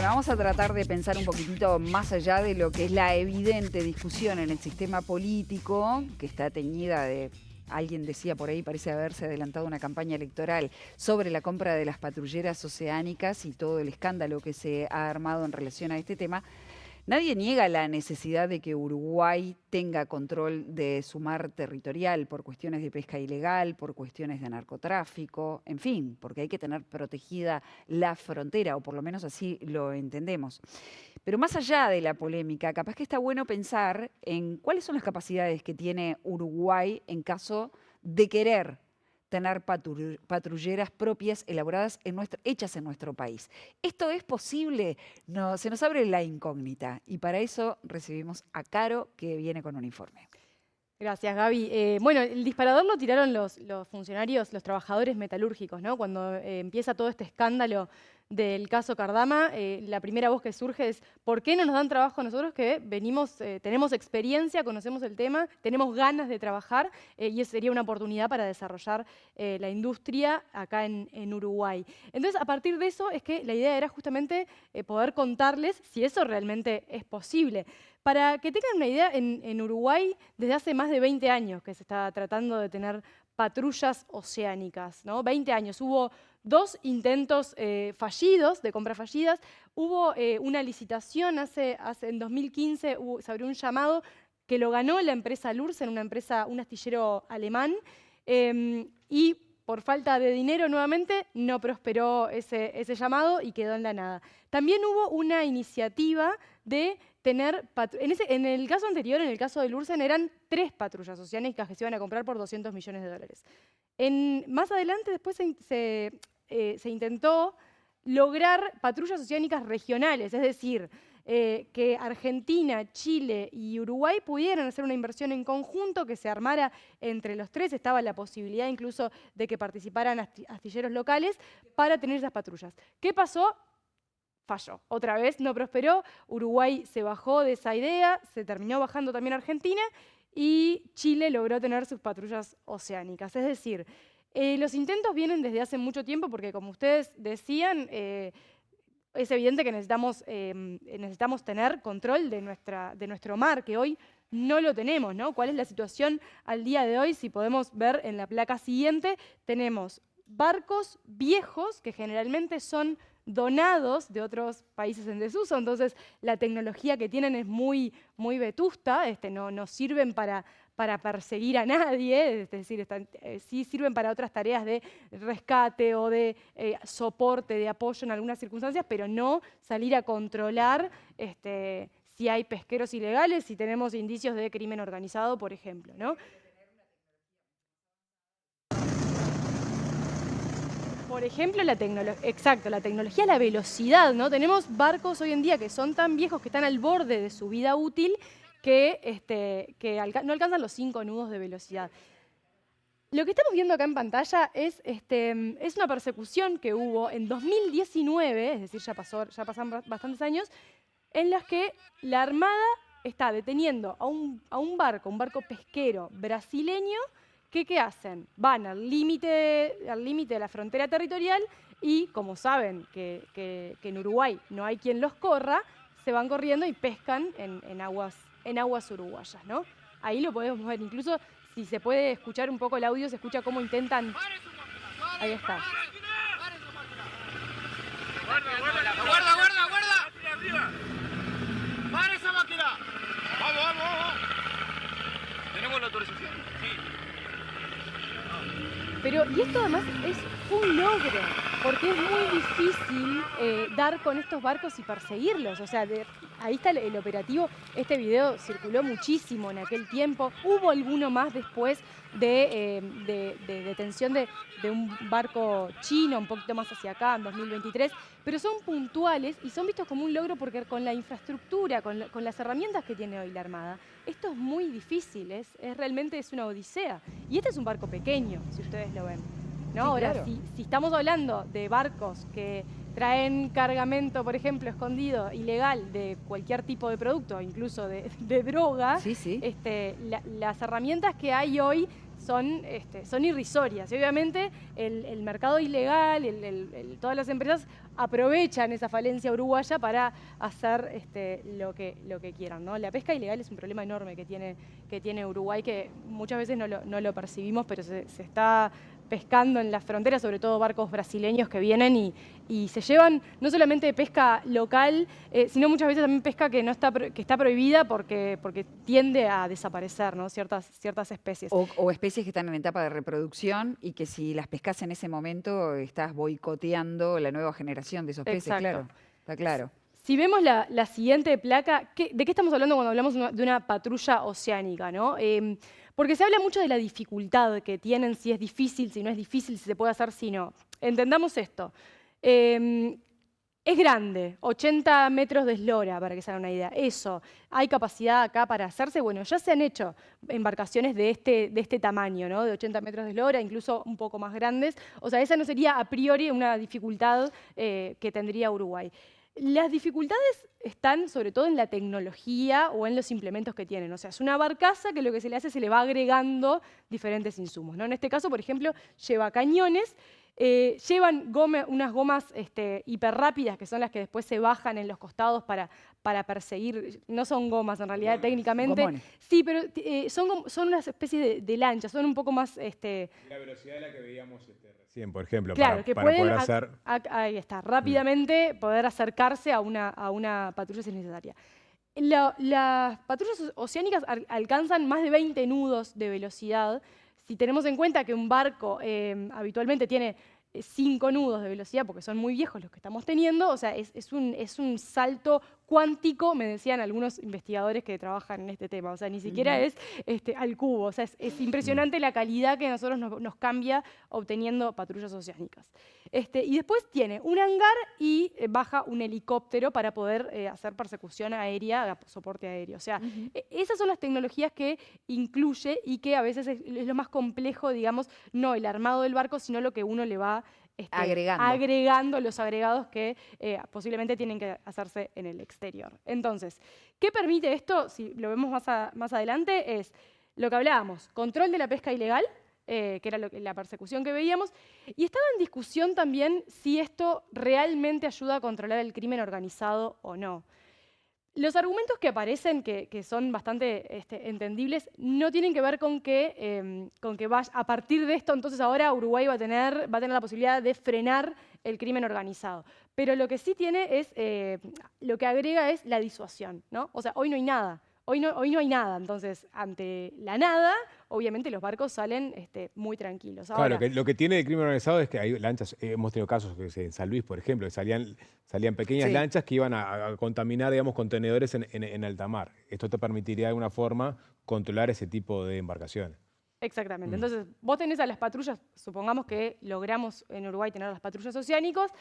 vamos a tratar de pensar un poquitito más allá de lo que es la evidente discusión en el sistema político, que está teñida de, alguien decía por ahí, parece haberse adelantado una campaña electoral sobre la compra de las patrulleras oceánicas y todo el escándalo que se ha armado en relación a este tema. Nadie niega la necesidad de que Uruguay tenga control de su mar territorial por cuestiones de pesca ilegal, por cuestiones de narcotráfico, en fin, porque hay que tener protegida la frontera, o por lo menos así lo entendemos. Pero más allá de la polémica, capaz que está bueno pensar en cuáles son las capacidades que tiene Uruguay en caso de querer tener patrulleras propias elaboradas hechas en nuestro país. ¿Esto es posible? No, se nos abre la incógnita y para eso recibimos a Caro, que viene con un informe. Gracias, Gaby. Bueno, el disparador lo tiraron los funcionarios, los trabajadores metalúrgicos, ¿no? Cuando empieza todo este escándalo del caso Cardama, la primera voz que surge es ¿por qué no nos dan trabajo a nosotros que venimos, tenemos experiencia, conocemos el tema, tenemos ganas de trabajar y sería una oportunidad para desarrollar la industria acá en Uruguay? Entonces, a partir de eso es que la idea era justamente poder contarles si eso realmente es posible. Para que tengan una idea, en Uruguay desde hace más de 20 años que se está tratando de tener patrullas oceánicas, ¿no? 20 años. Hubo 2 intentos fallidos, de compras fallidas. Hubo una licitación en 2015, se abrió un llamado que lo ganó la empresa Lursen, un astillero alemán, y por falta de dinero nuevamente no prosperó ese llamado y quedó en la nada. También hubo una iniciativa de tener, en el caso anterior, en el caso de Lursen, eran 3 patrullas oceánicas que se iban a comprar por $200 millones. Más adelante después se intentó lograr patrullas oceánicas regionales, es decir, que Argentina, Chile y Uruguay pudieran hacer una inversión en conjunto, que se armara entre los 3, estaba la posibilidad incluso de que participaran astilleros locales para tener esas patrullas. ¿Qué pasó? Falló. Otra vez no prosperó, Uruguay se bajó de esa idea, se terminó bajando también Argentina y Chile logró tener sus patrullas oceánicas. Es decir, los intentos vienen desde hace mucho tiempo porque, como ustedes decían, es evidente que necesitamos tener control de nuestro mar, que hoy no lo tenemos, ¿no? ¿Cuál es la situación al día de hoy? Si podemos ver en la placa siguiente, tenemos barcos viejos que generalmente son donados de otros países en desuso, entonces la tecnología que tienen es muy, muy vetusta, no sirven para perseguir a nadie, es decir, sí sirven para otras tareas de rescate o de soporte, de apoyo en algunas circunstancias, pero no salir a controlar si hay pesqueros ilegales, si tenemos indicios de crimen organizado, por ejemplo, ¿no? Por ejemplo, la tecnología, la velocidad, ¿no? Tenemos barcos hoy en día que son tan viejos que están al borde de su vida útil que no alcanzan los 5 nudos de velocidad. Lo que estamos viendo acá en pantalla es una persecución que hubo en 2019, es decir, ya pasaron bastantes años, en las que la Armada está deteniendo a un barco pesquero brasileño. ¿Qué hacen? Van al límite de la frontera territorial y, como saben que en Uruguay no hay quien los corra, se van corriendo y pescan en aguas uruguayas, ¿no? Ahí lo podemos ver. Incluso, si se puede escuchar un poco el audio, se escucha cómo intentan... Ahí está. ¡Guarda! ¡Para esa máquina! ¡Vamos! ¿Tenemos la autorización? Sí. Pero, y esto además es un logro, porque es muy difícil dar con estos barcos y perseguirlos. O sea, ahí está el operativo. Este video circuló muchísimo en aquel tiempo. Hubo alguno más después de detención de un barco chino, un poquito más hacia acá, en 2023. Pero son puntuales y son vistos como un logro porque con la infraestructura, con las herramientas que tiene hoy la Armada, esto es muy difícil, realmente es una odisea. Y este es un barco pequeño, si ustedes lo ven, ¿no? Sí, ahora, claro. si estamos hablando de barcos que traen cargamento, por ejemplo, escondido, ilegal, de cualquier tipo de producto, incluso de droga, Sí. las herramientas que hay hoy son irrisorias. Y obviamente el mercado ilegal, todas las empresas aprovechan esa falencia uruguaya para hacer lo que quieran, ¿no? La pesca ilegal es un problema enorme que tiene Uruguay, que muchas veces no lo percibimos, pero se está pescando en las fronteras, sobre todo barcos brasileños que vienen y se llevan no solamente pesca local, sino muchas veces también pesca que está prohibida porque tiende a desaparecer, ¿no? ciertas especies. O especies que están en etapa de reproducción y que si las pescas en ese momento estás boicoteando la nueva generación de esos peces, Exacto. claro, está claro. Si vemos la siguiente placa, ¿de qué estamos hablando cuando hablamos de una patrulla oceánica, ¿no? Porque se habla mucho de la dificultad que tienen, si es difícil, si no es difícil, si se puede hacer, si no. Entendamos esto. Es grande, 80 metros de eslora, para que se hagan una idea. Eso, ¿hay capacidad acá para hacerse? Bueno, ya se han hecho embarcaciones de este tamaño, ¿no? De 80 metros de eslora, incluso un poco más grandes. O sea, esa no sería a priori una dificultad que tendría Uruguay. Las dificultades están sobre todo en la tecnología o en los implementos que tienen. O sea, es una barcaza que lo que se le hace se le va agregando diferentes insumos, ¿no? En este caso, por ejemplo, lleva cañones, llevan unas gomas hiperrápidas, que son las que después se bajan en los costados para perseguir. No son gomas, en realidad, técnicamente. Gomones. Sí, pero son unas especies de lanchas, son un poco más... La velocidad de la que veíamos recién, por ejemplo, claro, que para pueden poder hacer... ahí está, rápidamente poder acercarse a una patrulla si es necesaria. Las patrullas oceánicas alcanzan más de 20 nudos de velocidad. Si tenemos en cuenta que un barco habitualmente tiene 5 nudos de velocidad, porque son muy viejos los que estamos teniendo, o sea, es un salto cuántico, me decían algunos investigadores que trabajan en este tema, o sea, ni siquiera es al cubo, o sea, es impresionante la calidad que a nosotros nos cambia obteniendo patrullas oceánicas. Y después tiene un hangar y baja un helicóptero para poder hacer persecución aérea, soporte aéreo. O sea, esas son las tecnologías que incluye y que a veces es lo más complejo, digamos, no el armado del barco, sino lo que uno le va agregando los agregados que posiblemente tienen que hacerse en el exterior. Entonces, ¿qué permite esto? Si lo vemos más adelante, es lo que hablábamos, control de la pesca ilegal, que era la persecución que veíamos, y estaba en discusión también si esto realmente ayuda a controlar el crimen organizado o no. Los argumentos que aparecen, que son bastante entendibles, no tienen que ver con que a partir de esto, entonces ahora Uruguay va a tener la posibilidad de frenar el crimen organizado. Pero lo que sí tiene es, lo que agrega es la disuasión, ¿no? O sea, hoy no hay nada. Hoy no hay nada, entonces ante la nada, obviamente los barcos salen muy tranquilos. Ahora, Claro, lo que tiene el crimen organizado es que hay lanchas, hemos tenido casos en San Luis, por ejemplo, que salían pequeñas lanchas que iban a contaminar, digamos, contenedores en alta mar. Esto te permitiría de alguna forma controlar ese tipo de embarcaciones. Exactamente. Entonces, vos tenés a las patrullas, supongamos que logramos en Uruguay tener las patrullas oceánicos,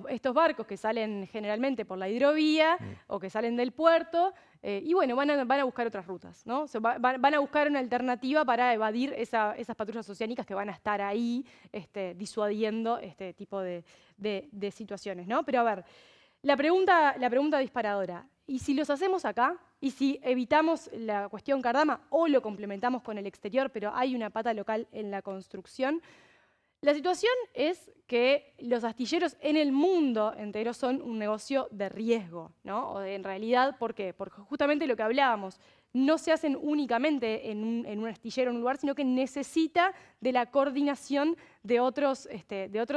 estos barcos que salen generalmente por la hidrovía o que salen del puerto, y bueno, van a buscar otras rutas, ¿no? O sea, van a buscar una alternativa para evadir esas patrullas oceánicas que van a estar ahí disuadiendo este tipo de situaciones, ¿no? Pero a ver, la pregunta disparadora, ¿y si los hacemos acá? ¿Y si evitamos la cuestión Cardama o lo complementamos con el exterior, pero hay una pata local en la construcción? La situación es que los astilleros en el mundo entero son un negocio de riesgo, ¿no? O en realidad, ¿por qué? Porque justamente lo que hablábamos, no se hacen únicamente en un astillero, en un lugar, sino que necesita de la coordinación de otros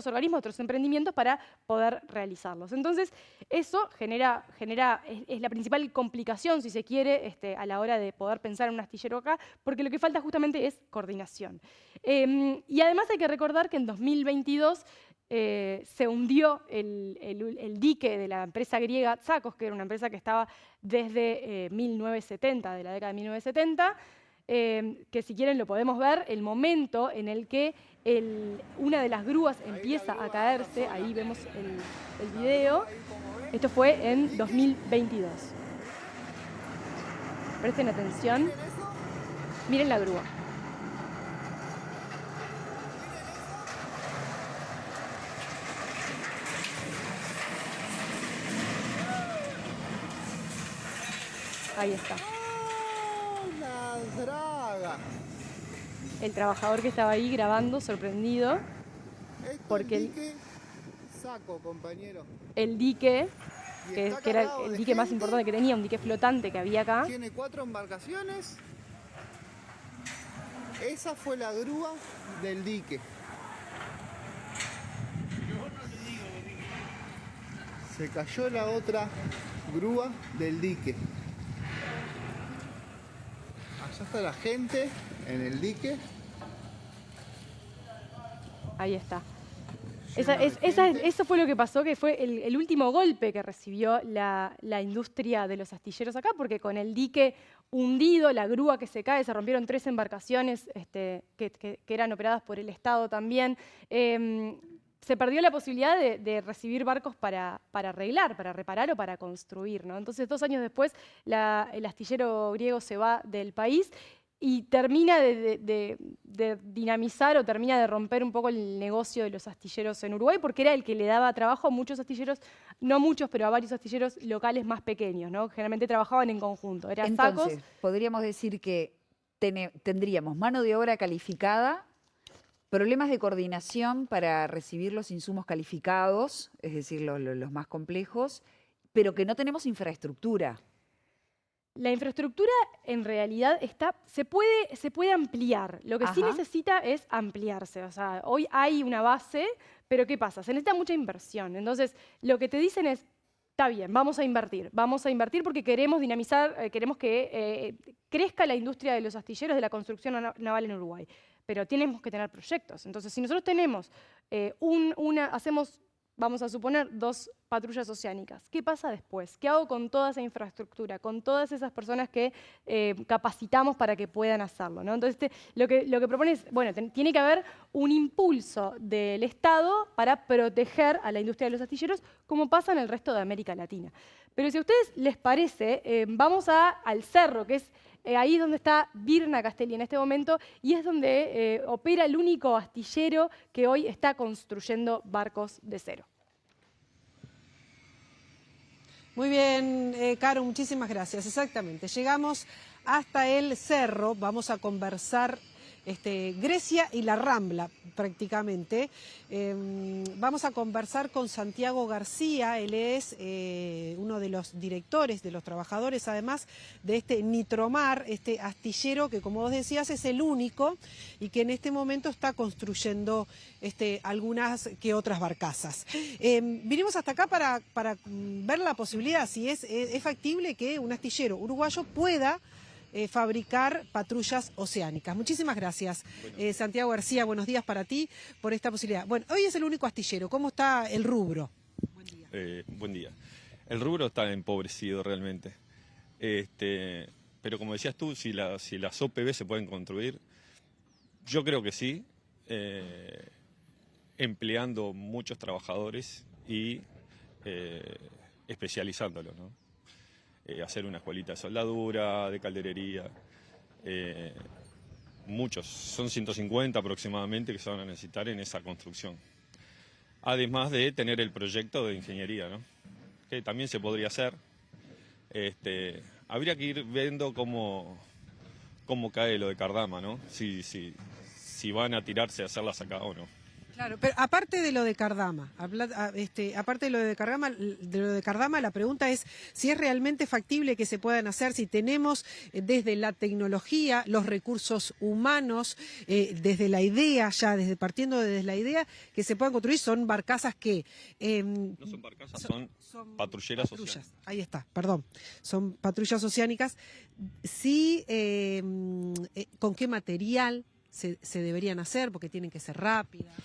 organismos, otros emprendimientos para poder realizarlos. Entonces, eso es la principal complicación, si se quiere, a la hora de poder pensar en un astillero acá, porque lo que falta justamente es coordinación. Y además hay que recordar que en 2022 se hundió el dique de la empresa griega Tsakos, que era una empresa que estaba desde 1970, de la década de 1970, que si quieren lo podemos ver, el momento en el que una de las grúas empieza a caerse, ahí vemos el video, esto fue en 2022. Presten atención, miren la grúa. Ahí está. ¡Oh, la draga! el trabajador que estaba ahí grabando, sorprendido, porque el dique Saco, compañero. el dique, Y que está era cargado el de dique más gente. importante que tenía, un dique flotante que había acá. Tiene 4 embarcaciones. Esa fue la grúa del dique. Se cayó la otra grúa del dique. Allá está la gente en el dique. Ahí está. Lleno de gente. Eso fue lo que pasó, que fue el último golpe que recibió la industria de los astilleros acá, porque con el dique hundido, la grúa que se cae, se rompieron 3 embarcaciones que eran operadas por el Estado también. Se perdió la posibilidad de recibir barcos para arreglar, para reparar o para construir, ¿no? Entonces, 2 años después, el astillero griego se va del país y termina de dinamizar o termina de romper un poco el negocio de los astilleros en Uruguay, porque era el que le daba trabajo a muchos astilleros, no muchos, pero a varios astilleros locales más pequeños, ¿no? Generalmente trabajaban en conjunto. Eran Entonces, sacos. podríamos decir que tendríamos mano de obra calificada, problemas de coordinación para recibir los insumos calificados, es decir, los más complejos, pero que no tenemos infraestructura. La infraestructura en realidad se puede ampliar. Lo que sí Ajá. necesita es ampliarse. O sea, hoy hay una base, pero ¿qué pasa? Se necesita mucha inversión. Entonces, lo que te dicen es, está bien, vamos a invertir porque queremos dinamizar, queremos que crezca la industria de los astilleros, de la construcción naval en Uruguay. Pero tenemos que tener proyectos. Entonces, si nosotros tenemos hacemos, vamos a suponer, 2 patrullas oceánicas. ¿Qué pasa después? ¿Qué hago con toda esa infraestructura, con todas esas personas que capacitamos para que puedan hacerlo, ¿no? Entonces, lo que propone es, bueno, tiene que haber un impulso del Estado para proteger a la industria de los astilleros, como pasa en el resto de América Latina. Pero si a ustedes les parece, vamos al cerro, que es ahí es donde está Virna Castelli en este momento, y es donde opera el único astillero que hoy está construyendo barcos de cero. Muy bien, Caro, muchísimas gracias. Exactamente, llegamos hasta el cerro, vamos a conversar Grecia y la Rambla prácticamente. Vamos a conversar con Santiago García, él es uno de los directores, de los trabajadores además de este Nitromar, este astillero que como vos decías es el único y que en este momento está construyendo algunas que otras barcazas. Vinimos hasta acá para ver la posibilidad, si es factible que un astillero uruguayo pueda fabricar patrullas oceánicas. Muchísimas gracias, Santiago García, buenos días para ti por esta posibilidad. Bueno, hoy es el único astillero, ¿cómo está el rubro? Buen día. Buen día. El rubro está empobrecido realmente, pero como decías tú, si las OPV se pueden construir, yo creo que sí, empleando muchos trabajadores y especializándolos, ¿no? Hacer una escuelita de soldadura, de calderería, muchos, son 150 aproximadamente que se van a necesitar en esa construcción. Además de tener el proyecto de ingeniería, ¿no? Que también se podría hacer. Habría que ir viendo cómo cae lo de Cardama, ¿no? Si van a tirarse a hacerlas acá o no. Claro, pero aparte de lo de Cardama, aparte de lo de Cardama, la pregunta es si es realmente factible que se puedan hacer, si tenemos desde la tecnología, los recursos humanos, desde la idea ya, partiendo desde la idea que se puedan construir, son barcazas que... no son barcazas, son patrulleras oceánicas. Ahí está, perdón, son patrullas oceánicas. Sí, ¿con qué material se deberían hacer? Porque tienen que ser rápidas.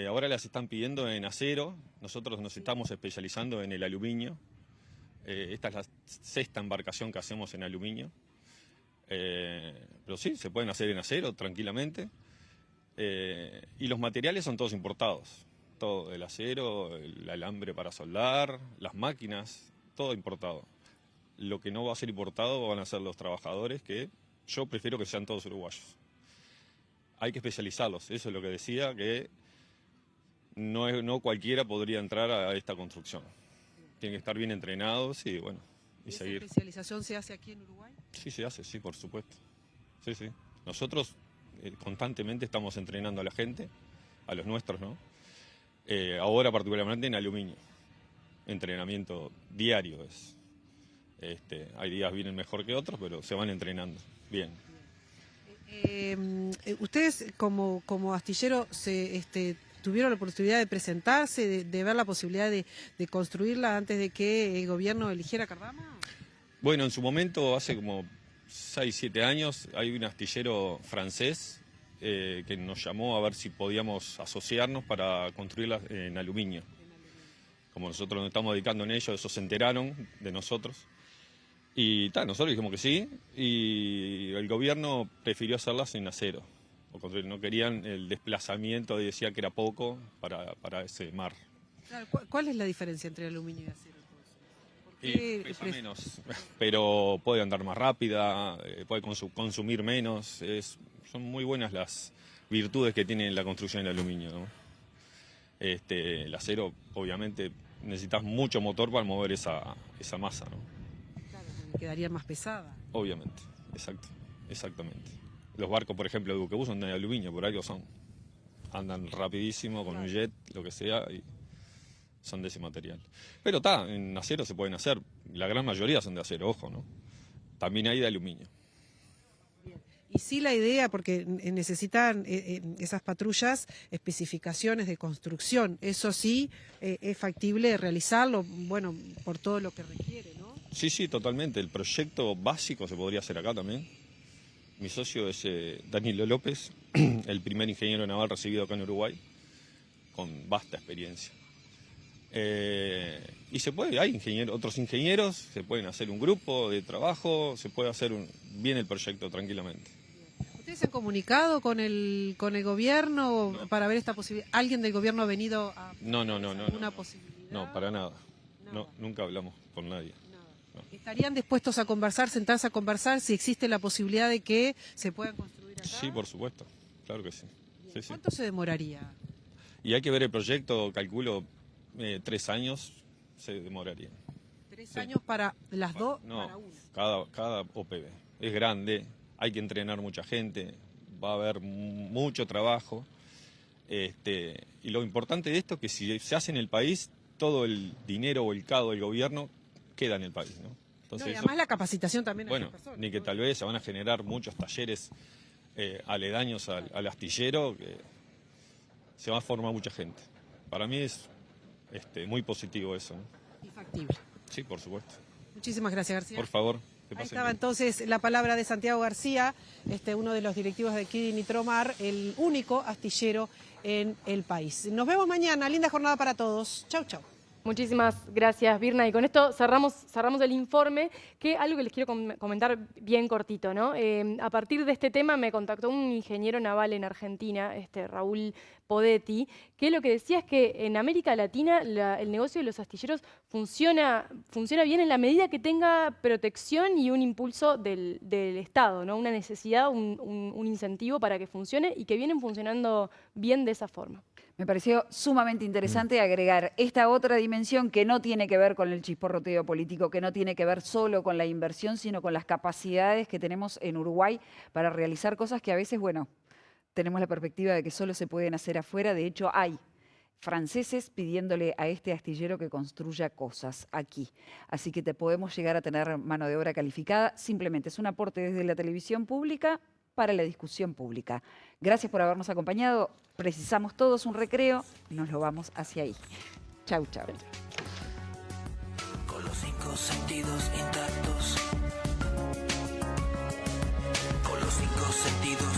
Ahora las están pidiendo en acero, nosotros nos estamos especializando en el aluminio. Esta es la 6ª embarcación que hacemos en aluminio. Pero sí, se pueden hacer en acero tranquilamente. Y los materiales son todos importados. Todo, el acero, el alambre para soldar, las máquinas, todo importado. Lo que no va a ser importado van a ser los trabajadores, que yo prefiero que sean todos uruguayos. Hay que especializarlos, eso es lo que decía, que no cualquiera podría entrar a esta construcción. Tienen que estar bien entrenados y bueno, y seguir. ¿Esa especialización se hace aquí en Uruguay? Sí, se hace, sí, por supuesto. Sí, sí. Nosotros constantemente estamos entrenando a la gente, a los nuestros, ¿no? Ahora particularmente en aluminio. Entrenamiento diario es. Hay días vienen mejor que otros, pero se van entrenando bien. Ustedes como astillero tuvieron la oportunidad de presentarse, de ver la posibilidad de construirla antes de que el gobierno eligiera Cardama. Bueno, en su momento, hace como 6, 7 años, hay un astillero francés que nos llamó a ver si podíamos asociarnos para construirla en aluminio. Como nosotros nos estamos dedicando en ello, esos se enteraron de nosotros. Y nosotros dijimos que sí, y el gobierno prefirió hacerlas en acero. No querían el desplazamiento, decía que era poco para ese mar. Claro, ¿cuál es la diferencia entre aluminio y acero? Y pesa menos, pero puede andar más rápida, puede consumir menos. Son muy buenas las virtudes que tiene la construcción del aluminio, ¿no? El acero, obviamente, necesitas mucho motor para mover esa masa, ¿no? Claro, porque quedaría más pesada. Obviamente, exactamente. Los barcos, por ejemplo, de buquebús son de aluminio, por algo son. Andan rapidísimo con un jet, lo que sea, y son de ese material. Pero en acero se pueden hacer, la gran mayoría son de acero, ojo, ¿no? También hay de aluminio. Y sí la idea, porque necesitan esas patrullas especificaciones de construcción. Eso sí es factible realizarlo, bueno, por todo lo que requiere, ¿no? Sí, totalmente. El proyecto básico se podría hacer acá también. Mi socio es Danilo López, el primer ingeniero naval recibido acá en Uruguay, con vasta experiencia. Y se puede, hay otros ingenieros, se pueden hacer un grupo de trabajo, se puede hacer bien el proyecto tranquilamente. ¿Ustedes se han comunicado con el gobierno para ver esta posibilidad? ¿Alguien del gobierno ha venido a alguna posibilidad? No, para nada. No, nunca hablamos con nadie. ¿Estarían dispuestos a conversar, sentarse a conversar, si existe la posibilidad de que se puedan construir acá? Sí, por supuesto, claro que sí. ¿Cuánto se demoraría? Y hay que ver el proyecto, calculo 3 años se demoraría. 3 años para las dos, no, para una. cada OPV. Es grande, hay que entrenar mucha gente, va a haber mucho trabajo. Y lo importante de esto es que si se hace en el país, todo el dinero volcado del gobierno queda en el país, ¿no? Entonces, y además la capacitación también a las personas. Ni que tal vez se van a generar muchos talleres aledaños al astillero, que se va a formar mucha gente. Para mí es muy positivo eso, ¿no? Y factible. Sí, por supuesto. Muchísimas gracias, García. Por favor. Ahí estaba entonces la palabra de Santiago García, uno de los directivos de Kirin y Tromar, el único astillero en el país. Nos vemos mañana, linda jornada para todos. Chau, chau. Muchísimas gracias, Virna. Y con esto cerramos el informe, que algo que les quiero comentar bien cortito, ¿no? A partir de este tema me contactó un ingeniero naval en Argentina, Raúl Podetti, que lo que decía es que en América Latina el negocio de los astilleros funciona bien en la medida que tenga protección y un impulso del Estado, ¿no? Una necesidad, un incentivo para que funcione, y que vienen funcionando bien de esa forma. Me pareció sumamente interesante agregar esta otra dimensión que no tiene que ver con el chisporroteo político, que no tiene que ver solo con la inversión, sino con las capacidades que tenemos en Uruguay para realizar cosas que a veces, bueno, tenemos la perspectiva de que solo se pueden hacer afuera. De hecho, hay franceses pidiéndole a este astillero que construya cosas aquí. Así que te podemos llegar a tener mano de obra calificada. Simplemente es un aporte desde la televisión pública para la discusión pública. Gracias por habernos acompañado. Precisamos todos un recreo. Nos lo vamos hacia ahí. Chau, chau. Con los 5 sentidos intactos. Con los 5 sentidos